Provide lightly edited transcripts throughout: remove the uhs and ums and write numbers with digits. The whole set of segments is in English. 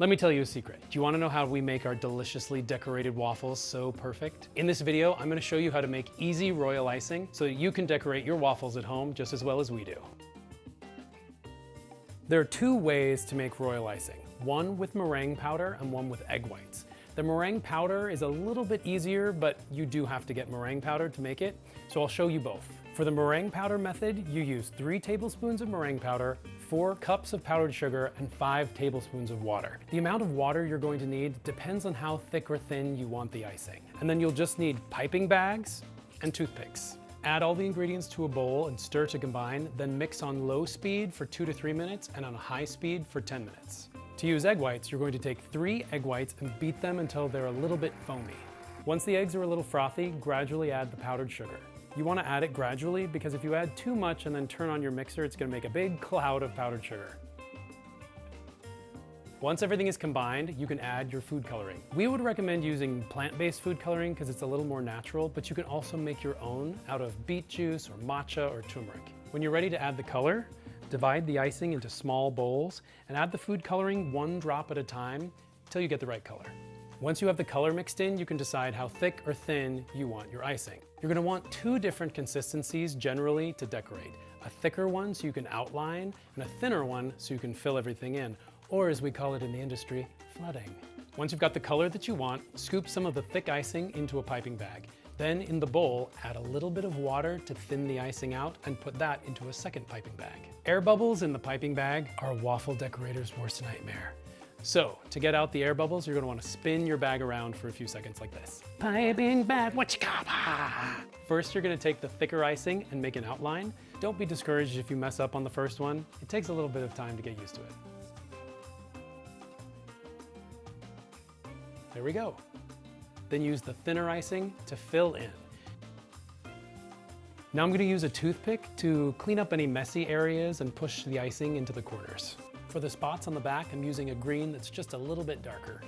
Let me tell you a secret. Do you want to know how we make our deliciously decorated waffles so perfect? In this video, I'm going to show you how to make easy royal icing so that you can decorate your waffles at home just as well as we do. There are two ways to make royal icing, one with meringue powder and one with egg whites. The meringue powder is a little bit easier, but you do have to get meringue powder to make it, so I'll show you both. For the meringue powder method, you use 3 tablespoons of meringue powder, 4 cups of powdered sugar, and 5 tablespoons of water. The amount of water you're going to need depends on how thick or thin you want the icing. And then you'll just need piping bags and toothpicks. Add all the ingredients to a bowl and stir to combine, then mix on low speed for 2 to 3 minutes and on high speed for 10 minutes. To use egg whites, you're going to take 3 egg whites and beat them until they're a little bit foamy. Once the eggs are a little frothy, gradually add the powdered sugar. You want to add it gradually because if you add too much and then turn on your mixer, it's going to make a big cloud of powdered sugar. Once everything is combined, you can add your food coloring. We would recommend using plant-based food coloring because it's a little more natural, but you can also make your own out of beet juice or matcha or turmeric. When you're ready to add the color, divide the icing into small bowls and add the food coloring 1 drop at a time until you get the right color. Once you have the color mixed in, you can decide how thick or thin you want your icing. You're going to want 2 different consistencies generally to decorate. A thicker one so you can outline, and a thinner one so you can fill everything in, or as we call it in the industry, flooding. Once you've got the color that you want, scoop some of the thick icing into a piping bag. Then in the bowl, add a little bit of water to thin the icing out and put that into a second piping bag. Air bubbles in the piping bag are a waffle decorator's worst nightmare. So, to get out the air bubbles, you're going to want to spin your bag around for a few seconds like this. Piping bag, what you got? First, you're going to take the thicker icing and make an outline. Don't be discouraged if you mess up on the first one. It takes a little bit of time to get used to it. There we go. Then use the thinner icing to fill in. Now I'm going to use a toothpick to clean up any messy areas and push the icing into the corners. For the spots on the back, I'm using a green that's just a little bit darker.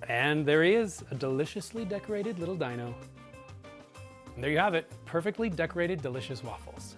And there he is, a deliciously decorated little dino. And there you have it, perfectly decorated delicious waffles.